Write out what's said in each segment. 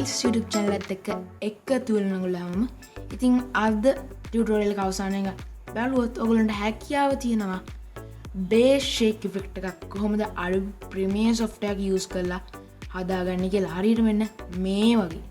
Files YouTube channel එකතු වෙලා නගලම ඉතින් අද ටියුටෝරියල් එක අවසානයේ බලුවොත් ඔයගොල්ලන්ට හැකියාව තියෙනවා Baseshake effect එකක් කොහොමද Adobe Premiere software එක use කරලා හදාගන්නේ කියලා හරියට මෙන්න මේ වගේ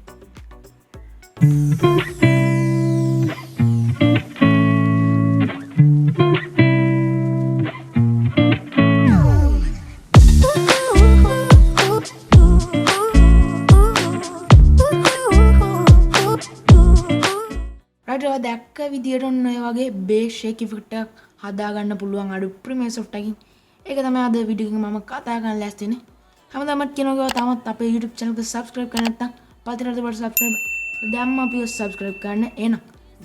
දැක්ක විදියට ඔන්න ඔය වගේ Baseshake effect එකක් හදාගන්න පුළුවන් Adobe Premiere software එකකින්. ඒක තමයි අද වීඩියෝ එකකින් මම කතා කරන්න ලෑස්ති වෙන්නේ. හැමදාම කියනවා තාමත් අපේ YouTube channel එක subscribe කරන්න නැත්නම් පතිරට subscribe දැම්ම අපි subscribe කරන්න එන.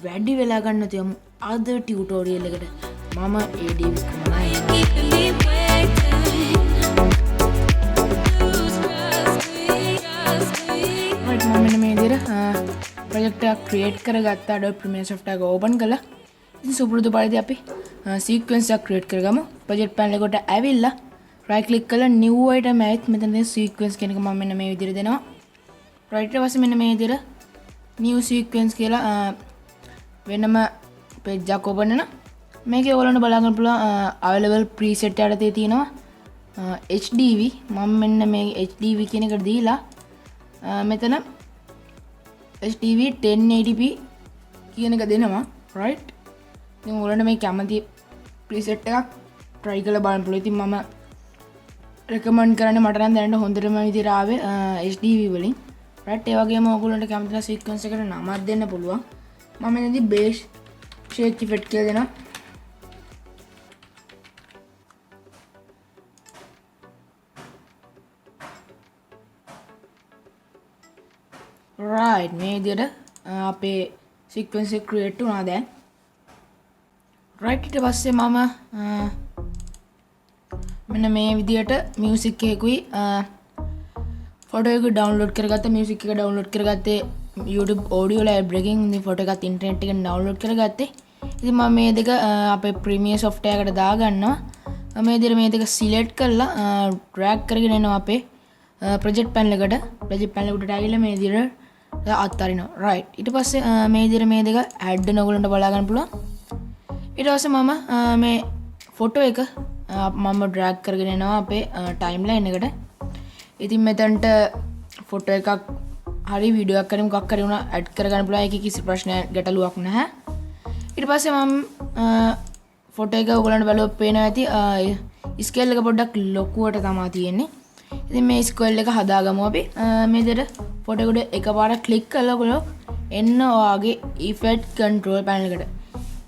වැඩි වෙලා ගන්න තියමු අද ටියුටෝරියල් එකට. මම AD වික්‍රමනායක. මම මෙන්න මේ විදියට project එක create කරගත්ත Adobe Premiere software එක open කළා. ඉතින් සුපුරුදු පරිදි අපි sequence එකක් create කරගමු. project panel එකට ඇවිල්ලා right click කරලා new item ඇවිත් මෙතන තියෙන sequence කියන එක මම මෙන්න මේ විදිහට දෙනවා. right ඊට පස්සේ මෙන්න මේ විදිහට new sequence කියලා වෙනම page එකක් open වෙනවා. මේකේ ඔයගොල්ලන්ට බලා ගන්න පුළුවන් available preset යටතේ තියෙනවා HDV. මම මෙන්න මේ HDV කියන එකට දීලා මෙතන HDV 1080p කියන එක දෙනවා right. ඉතින් ඔයාලට මේ කැමති preset එකක් try කරලා බලන්න පුළුවන්. ඉතින් මම recommend කරන්නේ මට නම් දැනට හොඳටම විදිහට ආවේ HDV වලින් right. ඒ වගේම ඔයගොල්ලන්ට කැමති sequence එකට නමක් දෙන්න පුළුවන්. මම මෙතනදී Baseshake effect කියලා දෙනවා. right මේ විදිහට අපේ sequence එක create වුණා දැන් right. ඊට පස්සේ මම මෙන්න මේ විදිහට music එකකුයි photo එක download කරගත්ත music එක download කරගත්තේ YouTube audio library එකකින්. ඉතින් photo එකත් internet එකෙන් download කරගත්තේ. ඉතින් මම මේ දෙක අපේ Premiere software එකට දාගන්නවා. මේ විදිහට මේ දෙක select කරලා drag කරගෙන එනවා අපේ project panel එකට. project panel එකට ඇවිල්ලා මේ විදිහට අත්හරිනවා right. ඊට පස්සේ මේ විදිහට මේ දෙක add වෙන ඔයගොල්ලන්ට බලා ගන්න පුළුවන්. ඊට පස්සේ මම මේ ෆොටෝ එක මම drag කරගෙන එනවා අපේ timeline එකට. ඉතින් මෙතනට ෆොටෝ එකක් හරි වීඩියෝ එකක් හරි මොකක් හරි වුණා add කරගන්න පුළුවන්. ඒකේ කිසි ප්‍රශ්නයක් ගැටලුවක් නැහැ. ඊට පස්සේ මම ෆොටෝ එක ඔයගොල්ලන්ට බලුවොත් පේනවා ඇති scale එක පොඩ්ඩක් ලොකුවට තමයි තියෙන්නේ. ඉතින් මේ scale එක හදාගමු අපි. මේ විදිහට ෆොටෝ එකට එකපාරක් ක්ලික් කරලා ඔයගොල්ලෝ එන්න ඔයාගේ effect control panel එකට.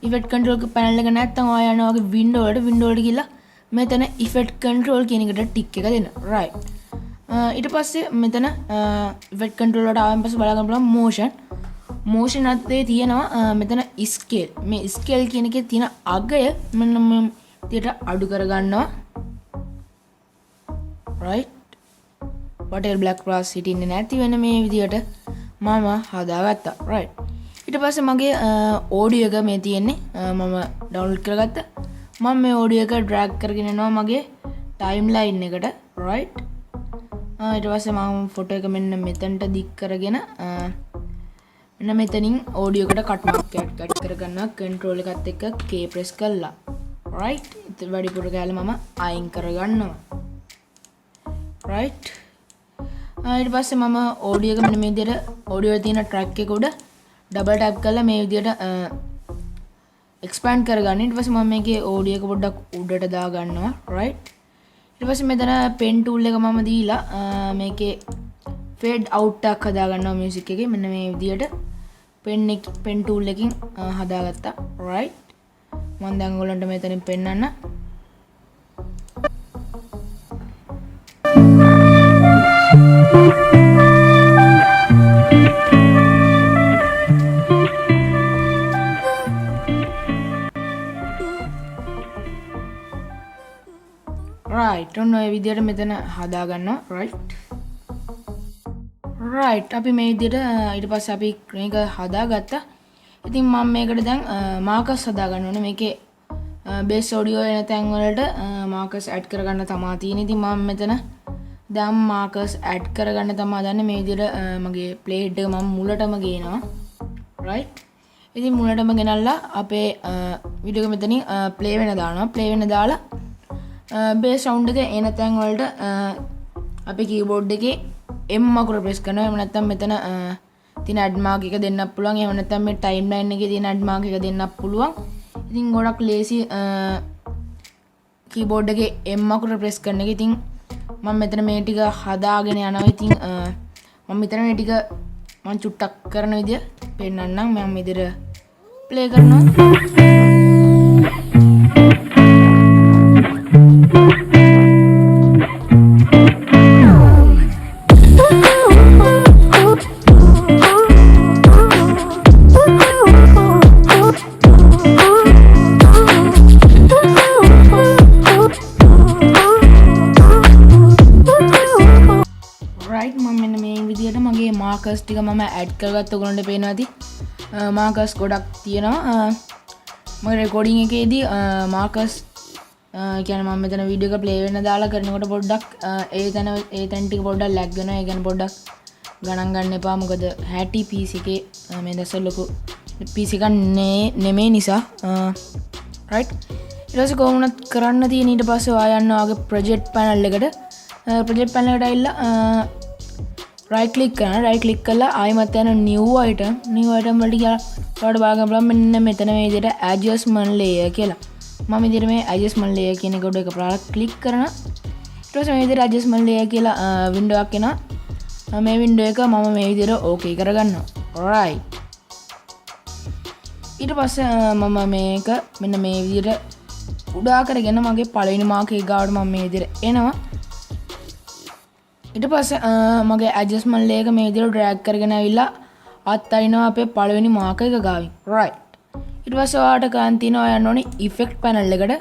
effect control panel එක නැත්තම් ඔයා යනවා ඔයාගේ window වලට ගිහලා මෙතන effect control කියන එකට ටික් එක දෙන්න right. ඊට පස්සේ මෙතන effect control වලට ආවෙන් පස්සේ බලා ගන්න පුළුවන් motion අතේ තියෙනවා මෙතන scale. මේ scale කියන එකේ තියෙන අගය මෙන්න මේ විදිහට අඩු කර ගන්නවා right. බටර් බ්ලැක් බ්‍රස් හිටින්නේ නැති වෙන මේ විදිහට මම හදාගත්තා right. ඊට පස්සේ මගේ audio එක මේ තියෙන්නේ මම download කරගත්තා. මම මේ audio එක drag කරගෙන යනවා මගේ timeline එකට right. ඊට පස්සේ මම photo එක මෙන්න මෙතනට දික් කරගෙන මෙන්න මෙතනින් audio එකට cut mark එකක් කරගන්නවා control එකත් එක්ක K press කරලා right. ඉතින් වැඩිපුර කැලේ මම අයින් කරගන්නවා right. ඊට පස්සේ මම audio එක මෙන්න මේ විදිහට audio එකේ තියෙන track එක උඩ double tap කරලා මේ විදිහට expand කරගන්න. ඊට පස්සේ මම මේකේ audio එක පොඩ්ඩක් උඩට දා ගන්නවා right. ඊට පස්සේ මෙතන pen tool එක මම දීලා මේකේ fade out එකක් හදා ගන්නවා music එකේ. මෙන්න මේ විදිහට pen tool එකකින් හදාගත්තා right. මම දැන් ඔයගොල්ලන්ට මෙතනින් පෙන්නන්න. right. ඔන්න ඔය විදිහට මෙතන හදා ගන්නවා right. අපි මේ විදිහට ඊට පස්සේ අපි මේක හදාගත්තා. ඉතින් මම මේකට දැන් මාකර්ස් හදා ගන්න ඕනේ. මේකේ බේස් ඔඩියෝ එන තැන් වලට මාකර්ස් ඇඩ් කරගන්න තමයි තියෙන්නේ. ඉතින් මම මෙතන දැන් මාකර්ස් ඇඩ් කරගන්න තමයි හදන්නේ. මේ විදිහට මගේ ප්ලේට් එක මම මුලටම ගේනවා. right. ඉතින් මුලටම ගෙනල්ලා අපේ වීඩියෝ එක මෙතනින් ප්ලේ වෙන දානවා. ප්ලේ වෙන දාලා බේස් සවුන්ඩ් එක එන තැන් වලට අපේ කීබෝඩ් එකේ M අකුර ප්‍රෙස් කරනවා. එහෙම නැත්නම් මෙතන තියෙන ඇඩ් මාක් එක දෙන්නත් පුළුවන්. එහෙම නැත්නම් මේ ටයිම්ලයින් එකේ තියෙන ඇඩ් මාක් එක දෙන්නත් පුළුවන්. ඉතින් ගොඩක් ලේසි කීබෝඩ් එකේ M අකුර ප්‍රෙස් කරන එක. ඉතින් මම මෙතන මේ ටික හදාගෙන යනවා. ඉතින් මම මෙතන මේ ටික මම චුට්ටක් කරන විදිය පෙන්නන්නම්. මම මෙතන ප්ලේ කරනවා. මාකර්ස් ටික මම ඇඩ් කරගත්ත ඔයගොල්ලන්ට පේනවා ඇති. මාකර්ස් ගොඩක් තියෙනවා. මම රෙකෝඩින් එකේදී මාකර්ස් කියන්නේ මම මෙතන වීඩියෝ එක ප්ලේ වෙන්න දාලා කරනකොට පොඩ්ඩක් ඒ තැන් ටික පොඩ්ඩක් ලැග් වෙනවා. ඒ කියන්නේ පොඩ්ඩක් ගණන් ගන්න එපා. මොකද 60 PC එකේ මේ දැස්සල් ලොකු PC එකක් නෙමෙයි නිසා. right. ඊට පස්සේ කොහොමවත් කරන්න තියෙන ඊට පස්සේ ඔයා යන්න ඔයාගේ ප්‍රොජෙක්ට් පැනල් එකට. ප්‍රොජෙක්ට් පැනල් එකට ඇවිල්ලා right click කරනවා. right click කරලා ආයෙමත් යන new item වලට ගියා. ඔයාලට බලන්න පුළුවන් මෙන්න මෙතන මේ විදිහට adjustment layer කියලා. මම විදිහට මේ adjustment layer කියන එක උඩ එකපාරක් click කරනවා. ඊට පස්සේ මේ විදිහට adjustment layer කියලා window එකක් එනවා. මේ window එක මම මේ විදිහට okay කරගන්නවා. right. ඊට පස්සේ මම මේක මෙන්න මේ විදිහට උඩා කරගෙන මගේ පළවෙනි මාක් එක ගාවට මම මේ විදිහට එනවා. ඊට පස්සේ මගේ ඇඩ්ජස්ට්මන්ට් ලේයර් එක මේ විදිහට ඩ්‍රැග් කරගෙන ඇවිල්ලා අත්අරිනවා අපේ පළවෙනි මාක් එක ගාවින්. right. ඊට පස්සේ ඔයාලට ගන්න තියෙනවා ඔයා යන්න ඕනේ ඉෆෙක්ට් පැනල් එකට.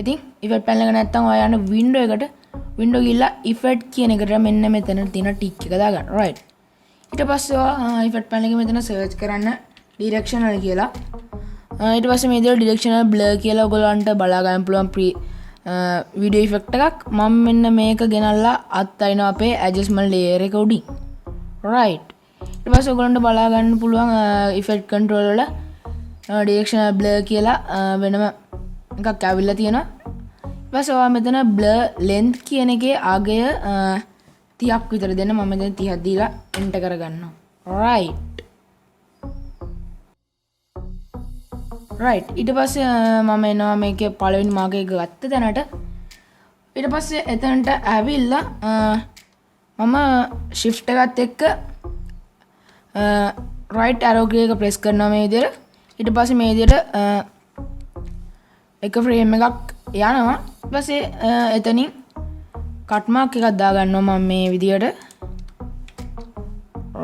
ඉතින් ඉෆෙක්ට් පැනල් එක නැත්තම් ඔයා යන්න වින්ඩෝ එකට. වින්ඩෝ ගිහලා ඉෆෙක්ට් කියන එකට මෙන්න මෙතන තියෙන ටික් එක දාගන්න. right. ඊට පස්සේ ඔයා ඉෆෙක්ට් පැනල් එකේ මෙතන සර්ච් කරන්න ඩිරෙක්ෂනල් කියලා. ඊට පස්සේ මේ විදිහට ඩිරෙක්ෂනල් බ්ලර් කියලා ඔයගොල්ලන්ට බලා ගන්න පුළුවන් වීඩියෝ ඉෆෙක්ට් එකක්. මම මෙන්න මේක ගෙනල්ලා අත්අරිනවා අපේ ඇඩ්ජස්ට්මන්ට් ලේයර් එක උඩින්. right. ඊට පස්සේ ඔයගොල්ලන්ට බලා ගන්න පුළුවන් ඉෆෙක්ට් කන්ට්‍රෝල් වල ඩිරෙක්ෂනල් බ්ලර් කියලා වෙනම එකක් ඇවිල්ලා තියෙනවා. ඊට පස්සේ ඔයා මෙතන බ්ලර් ලෙන්ත් කියන එකේ අගය 30ක් විතර දෙන්න. මම මෙතන 30ක් දීලා එන්ටර් කරගන්නවා. right. right. ඊට පස්සේ මම එනවා මේකේ පළවෙනි මාක් එක ගත්ත තැනට. ඊට පස්සේ එතනට ඇවිල්ලා මම shift එකත් එක්ක right arrow key එක press කරනවා මේ විදිහට. ඊට පස්සේ මේ විදිහට එක frame එකක් යනවා. ඊට පස්සේ එතනින් cut mark එකක් දා ගන්නවා මම මේ විදිහට.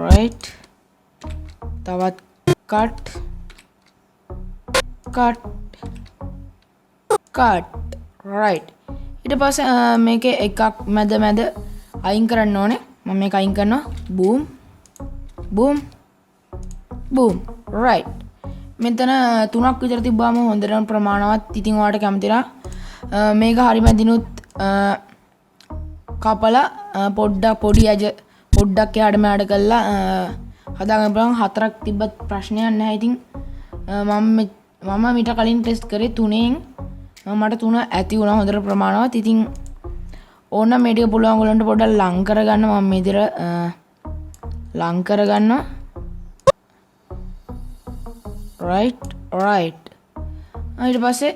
right. තවත් cut right. ඊට පස්සේ මේකේ එකක් මැද අයින් කරන්න ඕනේ. මම මේක අයින් කරනවා. boom right. මෙතන 3ක් විතර තිබ්බාම හොඳටම ප්‍රමාණවත්. ඉතින් ඔයාලට කැමති නම් මේක හරි මැදිනුත් කපලා පොඩ්ඩක් එහාට මෙහාට කරලා හදාගන්න පුළුවන්. 4ක් තිබ්බත් ප්‍රශ්නයක් නැහැ. ඉතින් මම මීට කලින් ටෙස්ට් කරේ 3න් මට 3 ඇති වුණා හොඳට ප්‍රමාණවත්. ඉතින් ඕන මේ ටික පුළුවන් ඔයගොල්ලන්ට පොඩ්ඩක් ලං කරගන්න. මම මේ විදිහට ලං කරගන්නවා. right. ඊට පස්සේ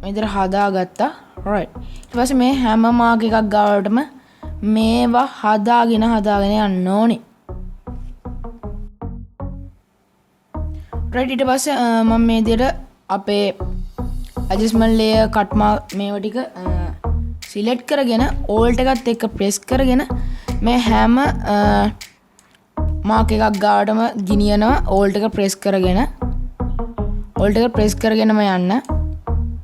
මේ විදිහට හදාගත්තා. right. ඊට පස්සේ මේ හැම මාක් එකක් ගාවටම මේවා හදාගෙන යන්න ඕනේ. right. ඊට පස්සේ මම මේ විදිහට අපේ adjustment layer cut mark මේවා ටික select කරගෙන alt එකත් එක්ක press කරගෙන මේ හැම මාක් එකක් ගාවටම ගෙනියනවා. alt එක press කරගෙනම යන්න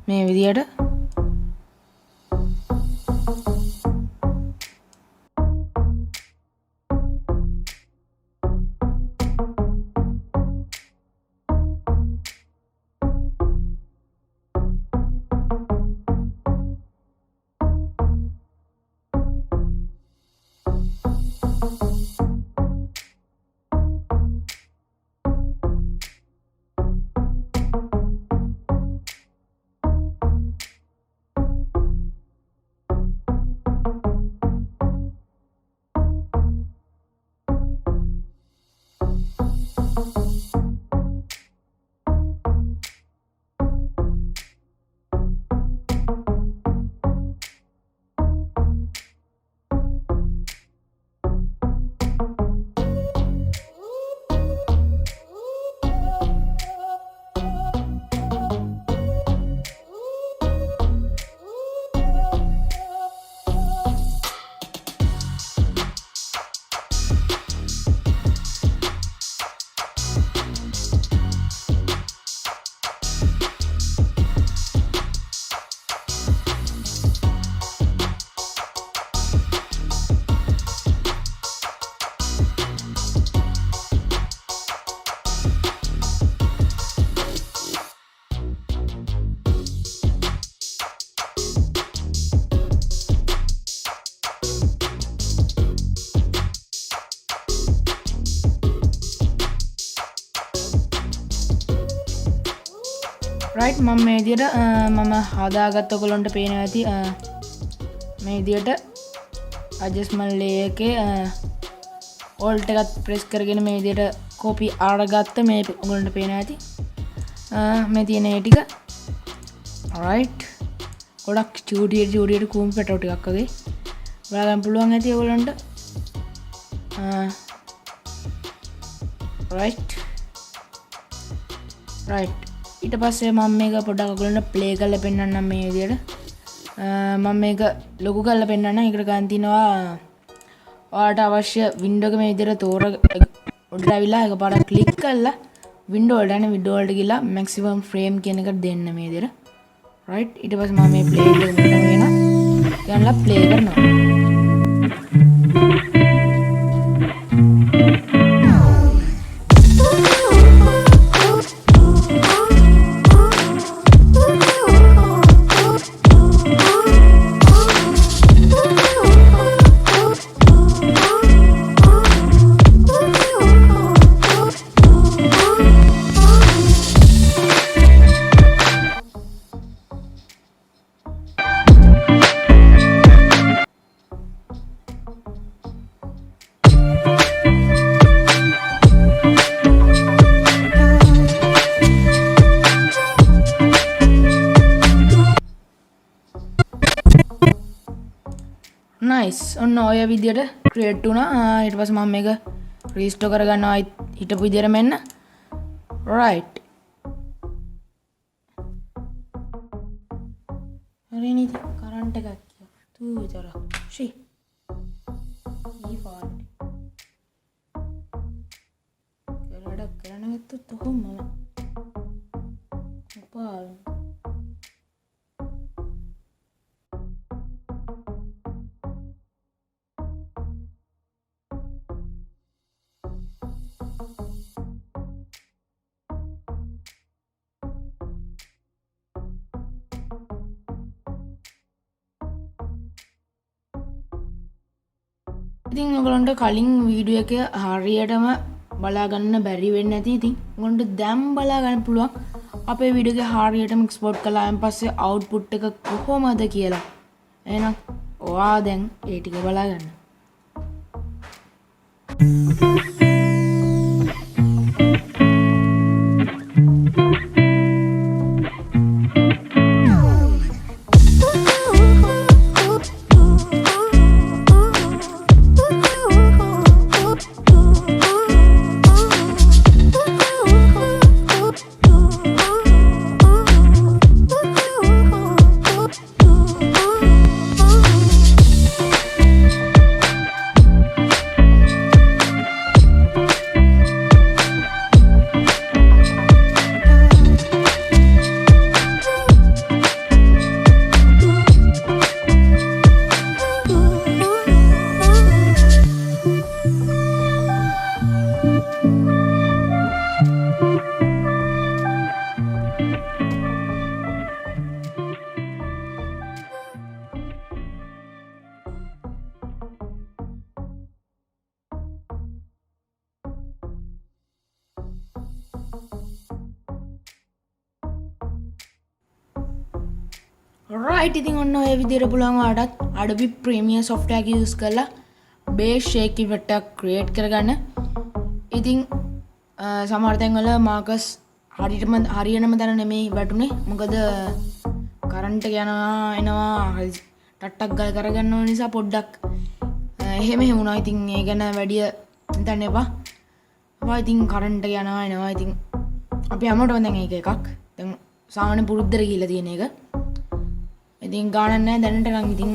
මේ විදිහට. right මම මේ විදියට මම හදාගත්ත ඔයගොල්ලන්ට පේනවා ඇති මේ විදියට adjustment layer එකේ alt එකත් press කරගෙන මේ විදියට copy අරගත්ත මේ ඔයගොල්ලන්ට පේනවා ඇති මේ තියෙන ඒ ටික right ගොඩක් චූටියට කූඹි පැටව ටිකක් වගේ බලලා ගන්න පුළුවන් ඇති ඔයගොල්ලන්ට right ඊට පස්සේ මම මේක පොඩ්ඩක් ඔයගොල්ලන්ට ප්ලේ කරලා පෙන්නන්නම් මේ විදියට මම මේක ලොකු කරලා පෙන්නන්නම් ඒකට ගන්න තිනවා ඔයාලට අවශ්‍ය වින්ඩෝ එක මේ විදියට තෝර උඩට ඇවිල්ලා එකපාරක් ක්ලික් කරලා වින්ඩෝ වලට යන වින්ඩෝ වලට ගිහලා maximum frame කියන එකට දෙන්න මේ විදියට right ඊට පස්සේ මම මේ ප්ලේ එක මෙතන වෙනවා ගන්නලා ප්ලේ කරනවා nice ඔන්න ඔය විදියට ක්‍රියේට් වුණා ඊට පස්සේ මම මේක රීස්ටෝර් කරගන්නවා හිටපු විදියට මෙන්න right හරි නේද කරන්ට් එකක් තු විතර ෂී ඊ ෆාල්ට් කරඩක් කරන්න ගත්තොත් කොහොමද උපාල ඉතින් ඔයගලන්ට කලින් වීඩියෝ එක හරියටම බලා ගන්න බැරි වෙන්නේ නැති ඉතින් ඔයගලන්ට දැන් බලා ගන්න පුළුවන් අපේ වීඩියෝ එක හරියටම එක්ස්පෝර්ට් කළාන් පස්සේ අවුට්පුට් එක කොහොමද කියලා එහෙනම් ඔයා දැන් ඒ ටික බලා ගන්න right ඉතින් ඔන්න ඔය විදිහට පුළුවන් ඔයාලටත් Adobe Premiere software එක use කරලා Baseshake effect එකක් create කරගන්න. ඉතින් සමහර තැන්වල මාකස් හරියටම තැන නෙමෙයි වැටුනේ. මොකද කරන්ට් එක යනවා එනවා ටට්ටක් ගල් කරගන්න ඕන නිසා පොඩ්ඩක් එහෙම වුණා. ඉතින් ඒ ගැන වැඩි හිතන්න එපා. ඉතින් කරන්ට් එක යනවා එනවා. ඉතින් අපි හැමෝටම දැන් ඒක එකක්. දැන් සාමාන්‍ය පුරුද්දට ගිහිල්ලා තියෙන එක. ඉතින් ගානක් නැහැ දැනට නම්. ඉතින්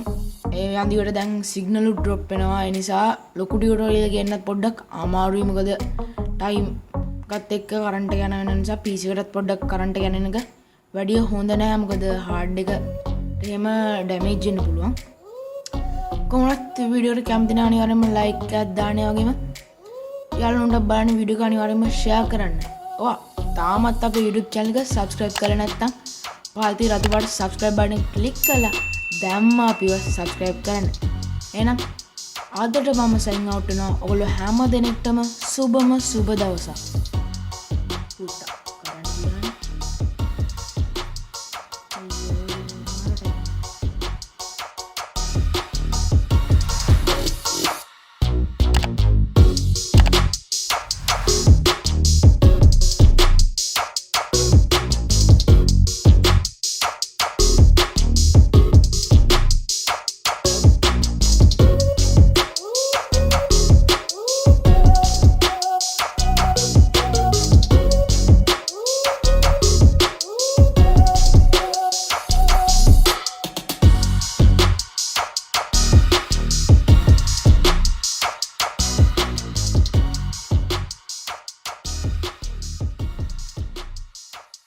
ඒ අන්තිමට දැන් සිග්නල් ඩ්‍රොප් වෙනවා. ඒ නිසා ලොකු ටියුටෝරියල් ගෙන්නත් පොඩ්ඩක් අමාරුයි. මොකද ටයිම් එකත් එක්ක කරන්ට් එක යන නිසා PC එකටත් පොඩ්ඩක් කරන්ට් එක යන එක වැඩි හොඳ නෑ. මොකද හાર્ඩ් එක එහෙම ඩැමේජ් වෙන්න පුළුවන්. කොහොමවත් වීඩියෝ එක කැමති නම් අනිවාර්යෙන්ම ලයික් එකක් දාන්න. ඒ වගේම යාළුවන්ට බලන්න වීඩියෝ එක අනිවාර්යෙන්ම ෂෙයා කරන්න. ඔයා තාමත් අපේ YouTube channel එක subscribe කරලා නැත්නම් පහළ රතු පාට subscribe button එක click කරලා දැම්ම අපිව subscribe කරන්න. එහෙනම් අදට මම sign out වෙනවා. ඔයගොල්ලෝ හැම දිනෙකටම සුබම සුබ දවසක්. පුතා